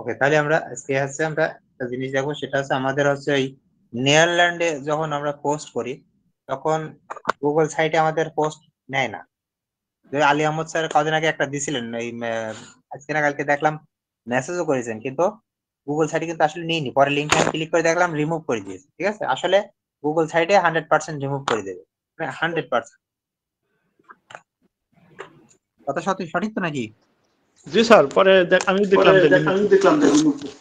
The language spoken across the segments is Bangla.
ওকে, তাহলে আমরা আজকে হচ্ছে আমরা একটা জিনিস দেখবো, সেটা হচ্ছে আমাদের হচ্ছে ওই নেদারল্যান্ডে যখন আমরা পোস্ট করি তখন গুগল সাইটে আমাদের পোস্ট নেয় না। যে আলী আহমদ স্যার কদিন আগে একটা দিছিলেন এই আজকে না কালকে দেখলাম, মেসেজও করেছেন, কিন্তু গুগল সাইটে কিন্তু আসলে নিইনি। পরে লিঙ্কে আমি ক্লিক করে দেখলাম রিমুভ করে দিয়েছে। ঠিক আছে, আসলে গুগল সাইটে 100% রিমুভ করে দেবে, 100%। কথা সত্যি সঠিক তো নাকি? জি স্যার, পরে আমি দেখলাম যে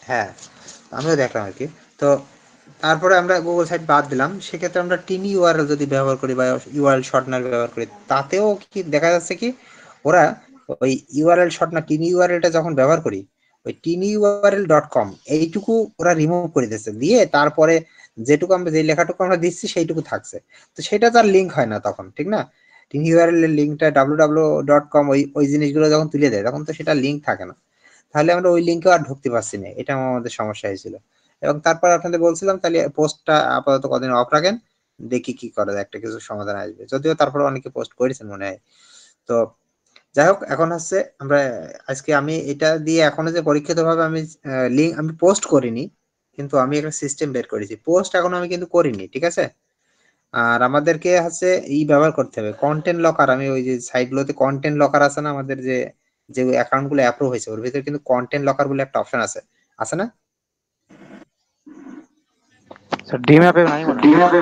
হ্যাঁ, আমিও দেখলাম আর কি। তো তারপরে আমরা গুগল সাইট বাদ দিলাম, সেক্ষেত্রে আমরা টিনি ইউআরএল যদি ব্যবহার করি বা ইউআরএল শর্টনার ব্যবহার করি, তাতেও কি দেখা যাচ্ছে কি ওরা ওই ইউআরএল শর্টনার টিনি ইউআরএলটা যখন ব্যবহার করি, ওই tinyurl.com এইটুকু ওরা রিমুভ করে দিচ্ছে, দিয়ে তারপরে যেটুকু আমরা যে লেখাটুকু আমরা দিচ্ছি সেইটুকু থাকছে। তো সেটা তার লিঙ্ক হয় না তখন, ঠিক না? টিনি ইউআরএল এর লিঙ্কটা www.com ওই ওই জিনিসগুলো যখন তুলে দেয় তখন তো সেটা লিঙ্ক থাকে না। তাহলে আমরা ওই লিঙ্কে আর ঢুকতে পারছি না, এটা আমাদের সমস্যা হয়েছিল। এবং তারপর আপনাদের বলছিলাম তাহলে পোস্টটা আপাতত কদিন অফ রাখেন, দেখি কি করা যায়, একটা কিছু সমাধান আসবে, যদিও তারপরে অনেকে পোস্ট করেছেন মনে হয়। তো যাই হোক, এখন হচ্ছে আমরা আজকে আমি এটা দিয়ে এখনো যে পরীক্ষিত ভাবে আমি লিঙ্ক আমি পোস্ট করিনি, কিন্তু আমি একটা সিস্টেম বের করেছি। পোস্ট এখনো আমি কিন্তু করিনি, ঠিক আছে? আর আমাদেরকে হচ্ছে ব্যবহার করতে হবে কন্টেন্ট লকার। আমি ওই যে সাইটগুলোতে কন্টেন্ট লকার আছে না, আমাদের যে যে অ্যাকাউন্ট গুলো অ্যাপ্রুভ হয়েছে ওর ভিতরে কিন্তু কন্টেন্ট লকার বলে একটা অপশন আছে, আছে না? স্যার ডিম অ্যাপে নাই মনে হয়।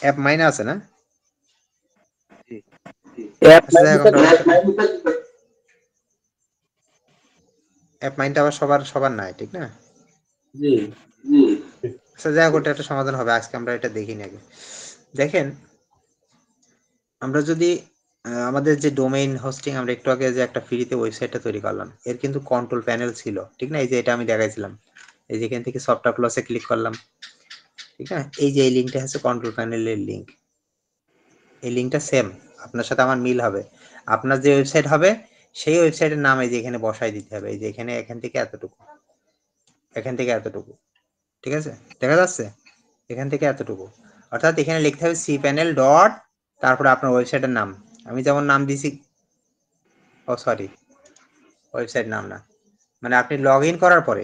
অ্যাপ মাইনে আছে না? জি। আচ্ছা যাই হোক, আমরা অ্যাপ মাইনটা আবার সবার সবার নাই, ঠিক না? জি আচ্ছা যাই হোক, ওটা একটা সমাধান হবে, আজকে আমরা এটা দেখি না আগে। দেখেন, আমরা যদি আমাদের যে ডোমেইন হোস্টিং, আমরা একটু আগে যে একটা ফ্রিতে ওয়েবসাইটটা তৈরি করলাম, এর কিন্তু কন্ট্রোল প্যানেল ছিল, ঠিক না? এই যে এটা আমি দেখাইছিলাম, এই যে এখান থেকে সফটওয়্যার প্লাসে ক্লিক করলাম, ঠিক না? এই যে এই লিঙ্কটা হচ্ছে কন্ট্রোল প্যানেলের লিঙ্ক। এই লিঙ্কটা সেম, আপনার সাথে আমার মিল হবে। আপনার যে ওয়েবসাইট হবে সেই ওয়েবসাইটের নাম এই যে এখানে বসাই দিতে হবে, এই যে এখানে এখান থেকে এতটুকু, এখান থেকে এতটুকু, ঠিক আছে? দেখা যাচ্ছে এখান থেকে এতটুকু, অর্থাৎ এখানে লিখতে হবে সি প্যানেল ডট, তারপরে আপনার ওয়েবসাইটের নাম। আমি যেমন নাম দিছি, ও সরি, ওয়েবসাইট নাম না, মানে আপনি লগ ইন করার পরে,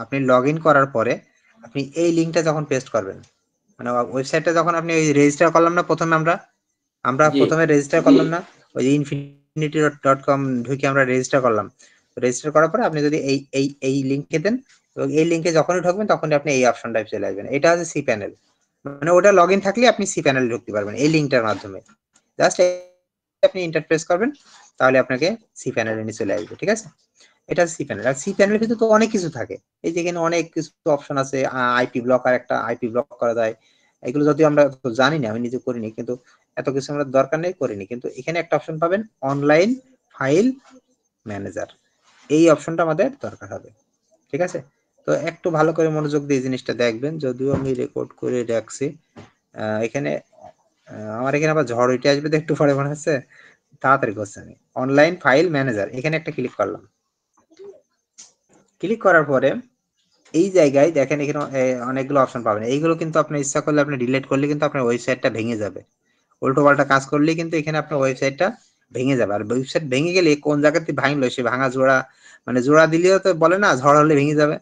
আপনি লগ ইন করার পরে আপনি এই লিঙ্কটা যখন পেস্ট করবেন, মানে ওয়েবসাইটটা যখন আপনি ওই রেজিস্টার করলাম না প্রথমে, আমরা আমরা জি প্রথমে রেজিস্টার করলাম না, ওই যে infinity.com ঢুকে আমরা রেজিস্টার করলাম। রেজিস্টার করার পরে আপনি যদি এই লিঙ্কে দেন, এবং এই লিঙ্কে যখনই ঢুকবেন তখনই আপনি এই অপশনটায় চলে আসবেন। এটা হচ্ছে সি প্যানেল, মানে ওটা লগ ইন থাকলে আপনি সি প্যানেলে ঢুকতে পারবেন এই লিঙ্কটার মাধ্যমে। জাস্ট আপনি ইন্টারপ্রেস করবেন, তাহলে আপনাকে সি প্যানেলে নিয়ে চলে আসবে, ঠিক আছে? এটা সি প্যানেল। আর সি প্যানেলের ভিতরে তো অনেক কিছু থাকে, এই যে এখানে অনেক কিছু অপশন আছে। আইপি ব্লকার, একটা আইপি ব্লক করা যায়, এগুলো যদিও আমরা তো জানি না, আমি নিজে করিনি, কিন্তু এত কিছু আমরা দরকার নেই, করিনি। কিন্তু এখানে একটা অপশন পাবেন অনলাইন ফাইল ম্যানেজার, এই অপশনটা আমাদের দরকার হবে, ঠিক আছে? তো একটু ভালো করে মনোযোগ দিয়ে জিনিসটা দেখবেন, যদিও আমি রেকর্ড করে রাখছি। এখানে আমার এখানে আবার ঝড় উঠে আসবে তো একটু পরে, মনে হচ্ছে তাড়াতাড়ি করছি আমি। অনলাইন ফাইল ম্যানেজার, এখানে একটা ক্লিক করলাম। ক্লিক করার পরে এই জায়গায় দেখেন এখানে অনেকগুলো অপশন পাবেন। এইগুলো কিন্তু আপনি ইচ্ছা করলে আপনি ডিলিট করলে কিন্তু আপনার ওয়েবসাইটটা ভেঙে যাবে, উল্টো পাল্টা কাজ করলে কিন্তু এখানে আপনার ওয়েবসাইটটা ভেঙে যাবে। আর ওয়েবসাইট ভেঙে গেলে কোন জায়গাতে ভাঙলো সে ভাঙা জোড়া, মানে জোড়া দিলেও তো বলে না ঝড় হলে ভেঙে যাবে,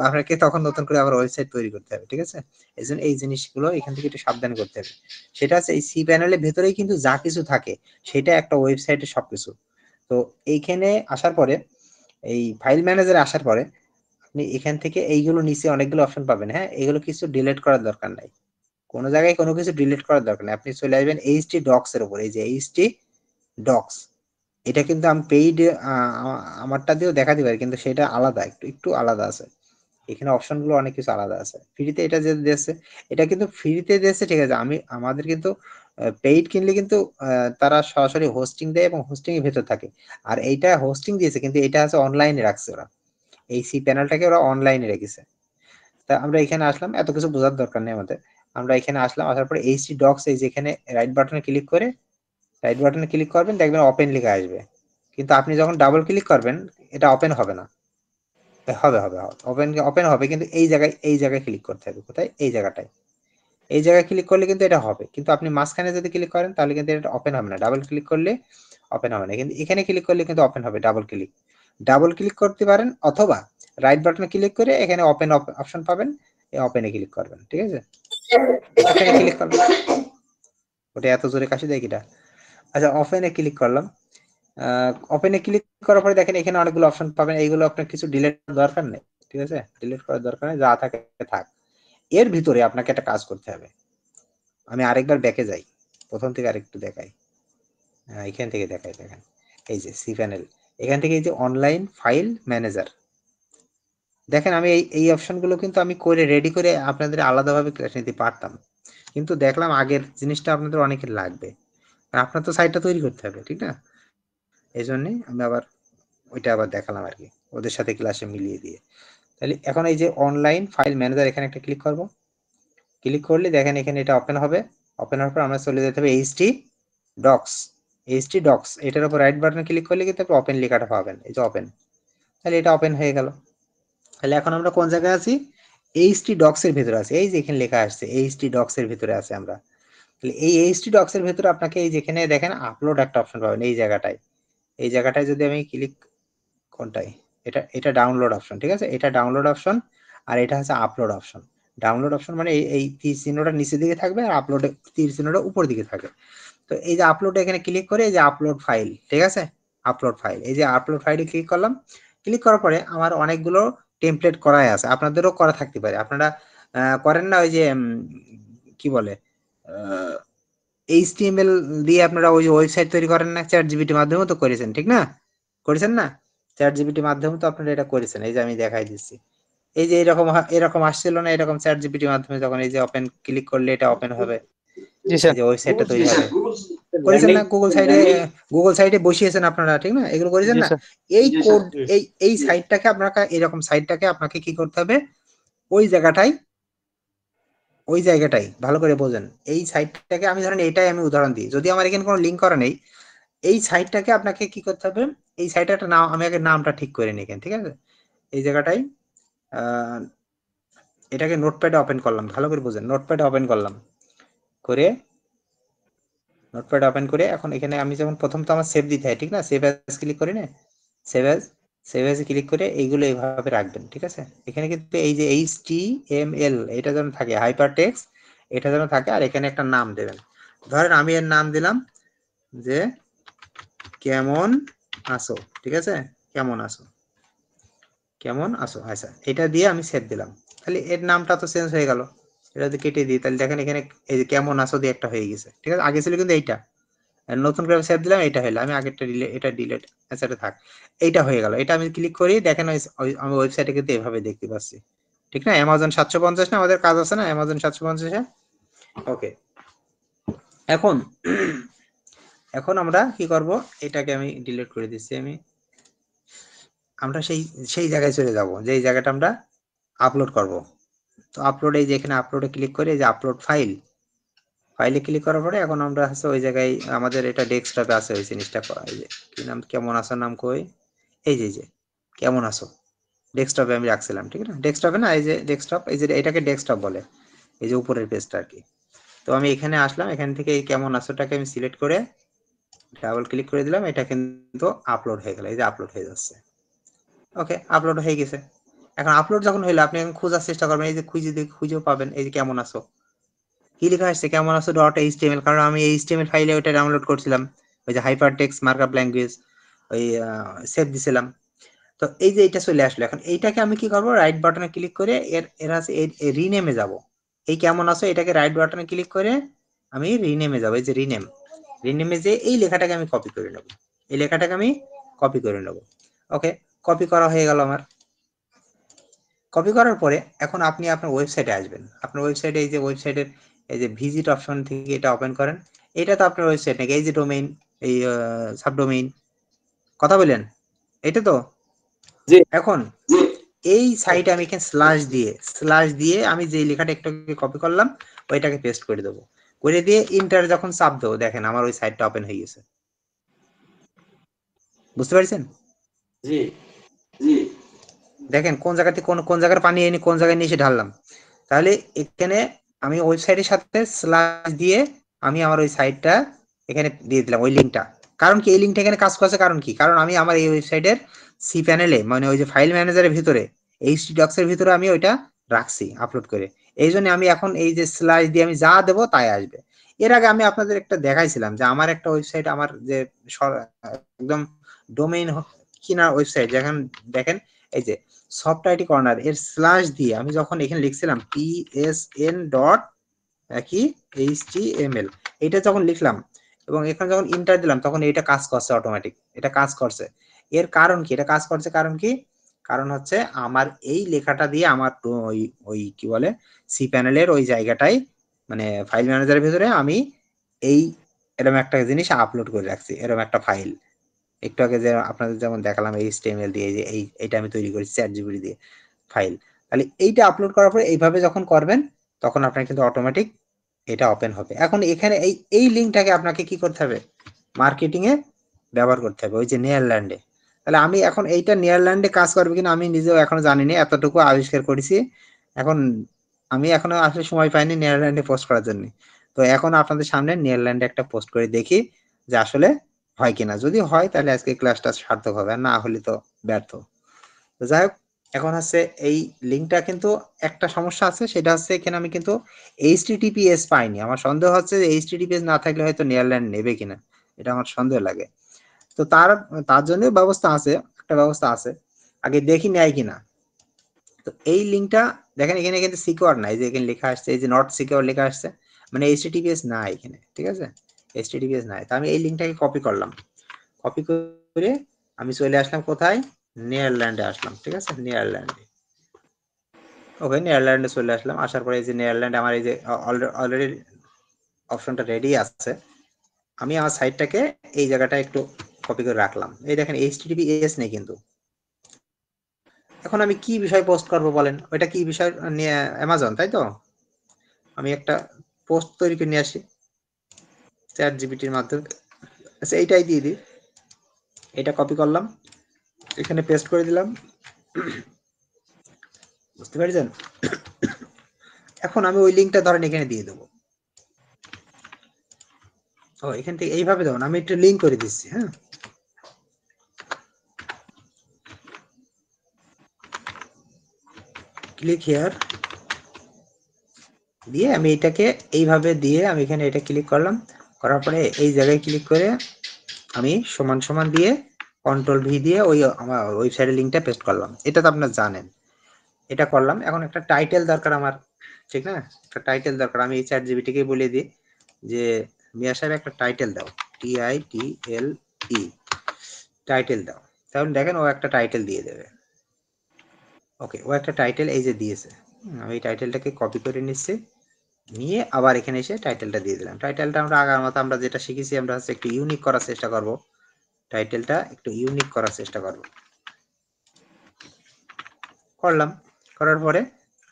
আপনাকে তখন নতুন করে আবার ওয়েবসাইট তৈরি করতে হবে, ঠিক আছে? এই জন্য এই জিনিসগুলো এখান থেকে একটু সাবধান করতে হবে। সেটা হচ্ছে এই সি প্যানেলের ভেতরেই কিন্তু যা কিছু থাকে সেটা একটা ওয়েবসাইটের সবকিছু। তো এইখানে আসার পরে, এই ফাইল ম্যানেজারে আসার পরে আপনি এখান থেকে এইগুলো নিচে অনেকগুলো অপশন পাবেন। হ্যাঁ, এগুলো কিছু ডিলিট করার দরকার নাই, কোনো জায়গায় কোনো কিছু ডিলিট করার দরকার নেই। আপনি চলে আসবেন এইচটি ডক্স এর উপর, এই যে এইচটি ডক্স, এটা কিন্তু আমি পেইড আমারটা দিয়েও দেখা দিবে, কিন্তু সেটা আলাদা, একটু একটু আলাদা আছে। এখানে অপশন গুলো অনেক কিছু আলাদা আছে। ফ্রিতে এটা যে দিয়েছে, এটা কিন্তু ফ্রিতে দিয়েছে, ঠিক আছে? আমাদের কিন্তু পেইড কিনলে কিন্তু তারা সরাসরি হোস্টিং দেয় এবং হোস্টিং এর ভেতর থাকে। আর এইটা হোস্টিং দিয়েছে কিন্তু এটা আছে অনলাইনে রাখছে ওরা, এই সি প্যানেলটাকে ওরা অনলাইনে রেখেছে। তা আমরা এখানে আসলাম, এত কিছু বোঝার দরকার নেই আমাদের। আমরা এখানে আসলাম, আসার পরে এইচটি ডক্স, এই যেখানে রাইট বাটনে ক্লিক করে, রাইট বাটনে ক্লিক করবেন, দেখবেন ওপেন লেখা আসবে। কিন্তু আপনি যখন ডাবল ক্লিক করবেন এটা ওপেন হবে না। হবে হবে ওপেন ওপেন হবে, কিন্তু এই জায়গায় ক্লিক করতে হবে। কোথায়? এই জায়গাটায়, এই জায়গায় ক্লিক করলে কিন্তু এটা হবে, কিন্তু আপনি মাঝখানে যদি ক্লিক করেন তাহলে কিন্তু এটা ওপেন হবে না। ডাবল ক্লিক করলে ওপেন হবে না, কিন্তু এখানে ক্লিক করলে কিন্তু ওপেন হবে ডাবল ক্লিক। ডাবল ক্লিক করতে পারেন, অথবা রাইট বাটনে ক্লিক করে এখানে ওপেন অপশন পাবেন, এই ওপেনে ক্লিক করবেন। ঠিক আছে, ওপেনে ক্লিক করবেন। ওটা এত জোরে কাশি দেয় কিটা? আচ্ছা, ওপেনে ক্লিক করলাম। ওপেনে ক্লিক করার পরে দেখেন এখানে অনেকগুলো অপশন পাবেন, এইগুলো আপনার কিছু ডিলিট দরকার নেই। ঠিক আছে, ডিলিট করার দরকার নেই, যা থাকে থাক। এর ভিতরে আপনাকে একটা কাজ করতে হবে। আমি আরেকবার ব্যাকে যাই, প্রথম থেকে আরেকটু দেখাই। এখান থেকে দেখাই, দেখেন এই যে সি প্যানেল, এখান থেকে এই যে অনলাইন ফাইল ম্যানেজার, দেখেন আমি এই অপশনগুলো কিন্তু আমি করে রেডি করে আপনাদের আলাদাভাবে ক্লাস নিতে পারতাম, কিন্তু দেখলাম আগের জিনিসটা আপনাদের অনেকের লাগবে, আপনার তো সাইটটা তৈরি করতে হবে, ঠিক না? এই জন্যই আমি আবার ওইটা আবার দেখালাম আর কি, ওদের সাথে ক্লাসে মিলিয়ে দিয়ে। তাহলে এখন এই যে অনলাইন ফাইল ম্যানেজার, এখানে একটা ক্লিক করব। ক্লিক করলে দেখেন এখানে এটা ওপেন হবে। ওপেন হওয়ার পর আমরা চলে যেতে হবে এইচটি ডক্স, এটার উপর রাইট বাটনে ক্লিক করলে কিন্তু আপনি ওপেন লেখাটা পাবেন, এই যে ওপেন। তাহলে এটা ওপেন হয়ে গেল। তাহলে এখন আমরা কোন জায়গায় আছি? এইচটি ডক্স এর ভিতরে আছে, এই যে এখানে লেখা আসছে এইচটি ডক্স এর ভিতরে আছে আমরা। তাহলে এই এইচটি ডক্স এর ভিতরে আপনাকে এই যেখানে দেখেন আপলোড একটা অপশন পাবেন, এই জায়গাটায় যদি আমি ক্লিক, কোনটাই, এটা ডাউনলোড অপশন। ঠিক আছে, এটা ডাউনলোড অপশন, আর এটা হচ্ছে আপলোড অপশন। ডাউনলোড অপশন মানে এই তীর চিহ্নটা নিচের দিকে থাকবে, আর আপলোড তীর চিহ্নটা উপর দিকে থাকবে। তো এই যে আপলোড, এখানে ক্লিক করে এই যে আপলোড ফাইল, ঠিক আছে, আপলোড ফাইল, এই যে আপলোড ফাইলে ক্লিক করলাম। ক্লিক করার পরে আমার অনেকগুলো টেমপ্লেট করাই আছে, আপনাদেরও করা থাকতে পারে, আপনারা করেন না ওই যে কি বলে এইচটিএমএল দিয়ে আপনারা ওই যে ওয়েবসাইট তৈরি করেন না, চ্যাট জিপিটির মাধ্যমে তো করেছেন, ঠিক না? করেছেন না? চ্যাট জিপিটির মাধ্যমে তো আপনারা এটা করেছেন, এই যে আমি দেখাই দিচ্ছি। এই যে এরকম আসছিল না, এরকম চ্যাট জিপিটির মাধ্যমে যখন এই যে ওপেন ক্লিক করলে এটা ওপেন হবে, জি এই স্যার। যে ওয়েবসাইটটা তৈরি হবে, করেছেন না? গুগল সাইটে বসিয়েছেন আপনারা, ঠিক না? এগুলো করেছেন জি না? স্যার। এই কোড, এই সাইটটাকে আপনাকে, এরকম সাইটটাকে আপনাকে কি করতে হবে, ওই জায়গাটাই ভালো করে বোঝেন। এই সাইটটাকে আমি ধরেন, এটাই আমি উদাহরণ দিই, যদি আমার এখানে কোনো লিঙ্ক করা নেই, এই সাইটটাকে আপনাকে কি করতে হবে, এই সাইটটা একটা নাম, আমি আগে নামটা ঠিক করে নিই, ঠিক আছে? এই জায়গাটাই এটাকে নোটপ্যাডে ওপেন করলাম, ভালো করে বুঝেন, নোটপ্যাডে ওপেন করলাম করে, নোটপ্যাড ওপেন করে এখন এখানে আমি যেমন প্রথম তো আমার সেভ দিতে হয়, ঠিক না? সেভ অ্যাজ ক্লিক করি না, সেভ অ্যাজ ক্লিক করে এইগুলো এইভাবে রাখবেন, ঠিক আছে? এখানে কিন্তু এই যে HTML এটা যেন থাকে, হাইপার টেক্সট এটা যেন থাকে, আর এখানে একটা নাম দেবেন। ধরেন আমি এর নাম দিলাম যে কেমন আসো, ঠিক আছে, কেমন আসো। আচ্ছা, এটা দিয়ে আমি সেভ দিলাম। তাহলে এর নামটা তো চেঞ্জ হয়ে গেল, এটা যদি কেটে দিই তাহলে দেখেন এখানে এই যে কেমন আসো দিয়ে একটা হয়ে গেছে, ঠিক আছে? আগে ছিল কিন্তু এইটা, নতুন করে সেভ দিলাম, এটা হলো, আমি আগেরটা এটা ডিলিট, আচ্ছা এটা থাক, এইটা হয়ে গেল। এটা আমি ক্লিক করি, দেখেন আমি ওয়েবসাইটে কিন্তু এভাবে দেখতে পাচ্ছি, ঠিক না? অ্যামাজন 750 না, আমাদের কাজ আছে না অ্যামাজন 750-এ। ওকে, এখন আমরা কি করব, এটাকে আমি ডিলিট করে দিচ্ছি। আমরা সেই জায়গায় চলে যাব, যেই জায়গাটা আমরা আপলোড করব। তো আপলোড, এই যে এখানে আপলোডে ক্লিক করে, এই যে আপলোড ফাইলে ক্লিক করার পরে এখন আমরা হচ্ছে ওই জায়গায়, আমাদের এটা ডেস্কটপে আছে ওই জিনিসটা, এই যে কি নাম, কেমন আছো নাম কই, এই যে কেমন আছো ডেস্কটপে আমি রাখছিলাম, ঠিক না? ডেস্কটপে না, এই যে ডেস্কটপ, এই যে এটাকে ডেস্কটপ বলে, এই যে উপরের পেজটা আর কি। তো আমি এখানে আসলাম, এখান থেকে এই কেমন আছোটাকে আমি সিলেক্ট করে ডাবল ক্লিক করে দিলাম, এটা কিন্তু আপলোড হয়ে গেল, এই যে আপলোড হয়ে যাচ্ছে। ওকে, আপলোড হয়ে গেছে। এখন আপলোড যখন হইলো, আপনি এখন খোঁজার চেষ্টা করবেন, এই যে খুঁজেও পাবেন, এই যে কেমন আছো, কি লেখা আসছে, কেমন আছো .html, কারণ আমি HTML ফাইলে ওটা ডাউনলোড করছিলাম, ওই যে হাইপার টেক্সট মার্কআপ ল্যাঙ্গুয়েজ, ওই সেভ দিছিলাম। তো এই যে এটা চলে আসলো, এখন এইটাকে আমি কি করবো, রাইট বাটনে ক্লিক করে এর আছে রিনেমে যাব। এই কেমন আছো এটাকে রাইট বাটনে ক্লিক করে আমি রিনেমে যাব, এই যে রিনেমে যে এই লেখাটাকে আমি কপি করে নেব, এই লেখাটাকে আমি কপি করে নেব। ওকে, কপি করা হয়ে গেল আমার। কপি করার পরে এখন আপনি আপনার ওয়েবসাইটে আসবেন, আপনার ওয়েবসাইটে এই যে ওয়েবসাইটের এই যে ভিজিট অপশন থেকে এটা ওপেন করেন। এটা তো আপনার ওয়েবসাইট নাকি, এই যে ডোমেইন, এই সাবডোমেইন, কথা বলেন, এটা তো। এখন এই সাইটে আমি এখানে স্ল্যাশ দিয়ে আমি যে লেখাটা একটু কপি করলাম ওইটাকে পেস্ট করে দেবো, করে দিয়ে ইন্টার যখন চাপ দেবো, দেখেন আমার ওই সাইটটা ওপেন হয়ে গেছে। বুঝতে পারছেন? জি দেখেন কোন জায়গাতে কোন জায়গার পানি এনে কোন জায়গায় নিয়ে এসে ঢাললাম। তাহলে এখানে আমি ওয়েবসাইটের সাথে স্ল্যাশ দিয়ে আমি আমার ওই সাইটটা এখানে দিয়ে দিলাম, ওই লিঙ্কটা। কারণ কি এই লিঙ্কটা এখানে কাজ করছে, কারণ কি, কারণ আমি আমার এই ওয়েবসাইটের সি প্যানেলে মানে ওই যে ফাইল ম্যানেজারের ভিতরে এইচটি ডক্স এর ভিতরে আমি ওইটা রাখছি আপলোড করে। এই জন্য আমি এখন এই যে স্ল্যাশ দিয়ে আমি যা দেবো তাই আসবে। এর আগে আমি আপনাদের একটা দেখাইছিলাম যে আমার একটা ওয়েবসাইট, আমার যে একদম ডোমেইন কিনা ওয়েবসাইট, যেখান দেখেন এই যে সফট আইটি কর্নার এর স্ল্যাশ দিয়ে আমি যখন এখানে লিখছিলাম psn ডট কি html, এটা যখন লিখলাম এবং এখানে যখন ইন্টার দিলাম তখন এটা কাজ করছে অটোমেটিক, এটা কাজ করছে। এর কারণ কি? এটা কাজ করছে কারণ কি? কারণ হচ্ছে আমার এই লেখাটা দিয়ে আমার ওই ওই কি বলে সি প্যানেলের ওই জায়গাটাই মানে ফাইল ম্যানেজারের ভিতরে আমি এই এরকম একটা জিনিস আপলোড করে রাখছি, এরকম একটা ফাইল। একটু আগে যে আপনাদের যেমন দেখালাম HTML দিয়ে, যে এইটা আমি তৈরি করেছি চ্যাটজিপিটি দিয়ে ফাইল। তাহলে এইটা আপলোড করার পরে এইভাবে যখন করবেন তখন আপনার কিন্তু অটোমেটিক এটা ওপেন হবে। এখন এখানে এই লিঙ্কটাকে আপনাকে কি করতে হবে? মার্কেটিং এ ব্যবহার করতে হবে, ওই যে নেয়ারল্যান্ডে। তাহলে আমি এখন এইটা নেয়ারল্যান্ডে কাজ করবে কিনা আমি নিজেও এখনো জানি না, এতটুকু আবিষ্কার করেছি। এখন আমি এখনো আসলে সময় পাইনি নেয়ারল্যান্ডে পোস্ট করার জন্য। তো এখন আপনাদের সামনে নেয়ারল্যান্ডে একটা পোস্ট করে দেখি যে আসলে হয় কিনা। যদি হয় তাহলে আজকে ক্লাসটা সার্থক হবে, আর না হলে তো ব্যর্থ। তো যাই হোক, এখন হচ্ছে এই লিঙ্কটা কিন্তু একটা সমস্যা আছে, সেটা হচ্ছে এখানে আমি কিন্তু HTTPS পাইনি। আমার সন্দেহ হচ্ছে যে HTTPS না থাকলে হয়তো নেয়ারল্যান্ড নেবে কিনা, এটা আমার সন্দেহ লাগে। তো তার জন্য ব্যবস্থা আছে, একটা ব্যবস্থা আছে, আগে দেখি নেয় কিনা। তো এই লিঙ্কটা দেখেন এখানে কিন্তু সিকিউর নাই, যে এখানে লেখা আসছে এই যে নট সিকিউর লেখা আসছে, মানে HTTPS নাই এখানে, ঠিক আছে? HTTPS নাই। তো আমি এই লিঙ্কটাকে কপি করলাম, কপি করে আমি চলে আসলাম কোথায়? নেয়ারল্যান্ডে আসলাম, ঠিক আছে? নেয়ারল্যান্ডে, ওকে, নেয়ারল্যান্ডে চলে আসলাম। আসার পরে এই যে নেয়ারল্যান্ড আমার এই যে অলরেডি অপশনটা রেডি আছে। আমি আমার সাইটটাকে এই জায়গাটা একটু কপি করে রাখলাম। এই দেখেন HTTPS নেই কিন্তু। এখন আমি কি বিষয় পোস্ট করব বলেন? ওইটা কি বিষয় নিয়ে? অ্যামাজন, তাই তো? আমি একটা পোস্ট তৈরি করে নিয়ে আসি চ্যাট জিপিটির মাধ্যমে। আচ্ছা, এইটাই দিয়ে দিই, এটা কপি করলাম, এখানে পেস্ট করে দিলাম, বুঝতে পারছেন? এখন আমি ওই লিঙ্কটা ধরেন এখানে দিয়ে দেবো। ও, এখান থেকে এইভাবে দেবো না, আমি একটা লিঙ্ক করে দিচ্ছি। হ্যাঁ, ক্লিক হিয়ার দিয়ে আমি এটাকে এইভাবে দিয়ে আমি এখানে এটা ক্লিক করলাম, করার পরে এই জায়গায় ক্লিক করে আমি সমান সমান দিয়ে কন্ট্রোল ভি দিয়ে ওই আমার ওয়েবসাইটের লিঙ্কটা পেস্ট করলাম। এটা তো আপনারা জানেন, এটা করলাম। এখন একটা টাইটেল দরকার আমার, ঠিক না? একটা টাইটেল দরকার। আমি এই চ্যাট জিপিটিকে বলে দিই যে মিয়া সাহেব একটা টাইটেল দাও, TITLE, টাইটেল দাও। তাহলে দেখেন ও একটা টাইটেল দিয়ে দেবে। ওকে, ও একটা টাইটেল এই যে দিয়েছে। আমি এই টাইটেলটাকে কপি করে নিচ্ছি, নিয়ে আবার এখানে এসে টাইটেলটা দিয়ে দিলাম। টাইটেলটা আমরা আগার মতো আমরা যেটা শিখেছি, আমরা হচ্ছে একটু ইউনিক করার চেষ্টা করব, টাইটেলটা একটু ইউনিক করার চেষ্টা করব। করলাম, করার পরে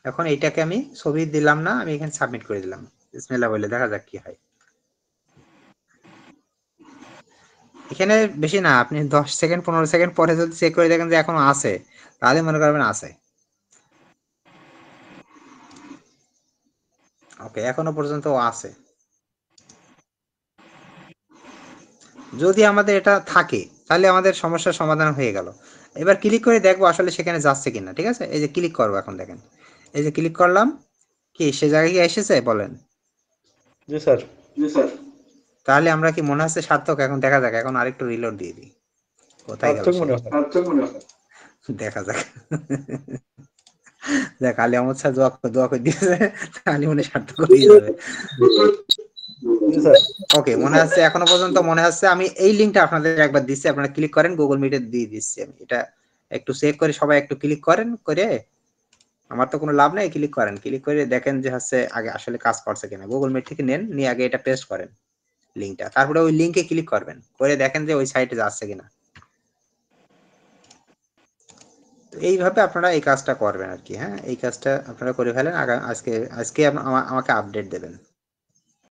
এখন এইটাকে আমি ছবি দিলাম না, আমি এখানে সাবমিট করে দিলাম। বিসমিল্লাহ বলে দেখা যাক কি হয়। এখানে বেশি না, আপনি 10 সেকেন্ড 15 সেকেন্ড পরে যদি চেক করে দেখেন যে এখনো আছে, তাহলে মনে করবেন আছে। ওকে, এখনো পর্যন্ত আছে। যদি আমাদের এটা থাকে তাহলে আমাদের সমস্যার সমাধান হয়ে গেল। এবার ক্লিক করে দেখবো আসলে সেখানে যাচ্ছে কিনা, ঠিক আছে? এই যে ক্লিক করবো, এখন দেখেন এই যে ক্লিক করলাম, কি সে জায়গায় কি এসেছে বলেন? জি স্যার। তাহলে আমরা কি মনে হচ্ছে সার্থক? এখন দেখা যাক, এখন আরেকটু রিলোড দিয়ে দিই, কোথায় গেল সার্থক সে, মনে হয়। দেখা যাক। দেখ আলী আহমদ স্যার দোয়া করে দিয়েছে, তাহলে মনে সার্থক হয়ে যাবে। জি স্যার। ওকে, মনে হচ্ছে এখনো পর্যন্ত মনে হচ্ছে। আমি এই লিঙ্কটা আপনাদের একবার দিচ্ছি, আপনারা ক্লিক করেন, গুগল মিটে দিয়ে দিচ্ছি আমি। এটা একটু চেক করে সবাই একটু ক্লিক করেন, করে আমার তো কোনো লাভ নাই, ক্লিক করেন, ক্লিক করে দেখেন যে হচ্ছে আগে আসলে কাজ করছে কিনা। গুগল মিট থেকে নেন, নিয়ে আগে এটা পেস্ট করেন লিঙ্কটা, তারপরে ওই লিঙ্কে ক্লিক করবেন, করে দেখেন যে ওই সাইটে যাচ্ছে কিনা। তো এইভাবে আপনারা এই কাজটা করবেন আর কি। হ্যাঁ, এই কাজটা আপনারা করে ফেলেন, আজকে আমাকে আপডেট দেবেন।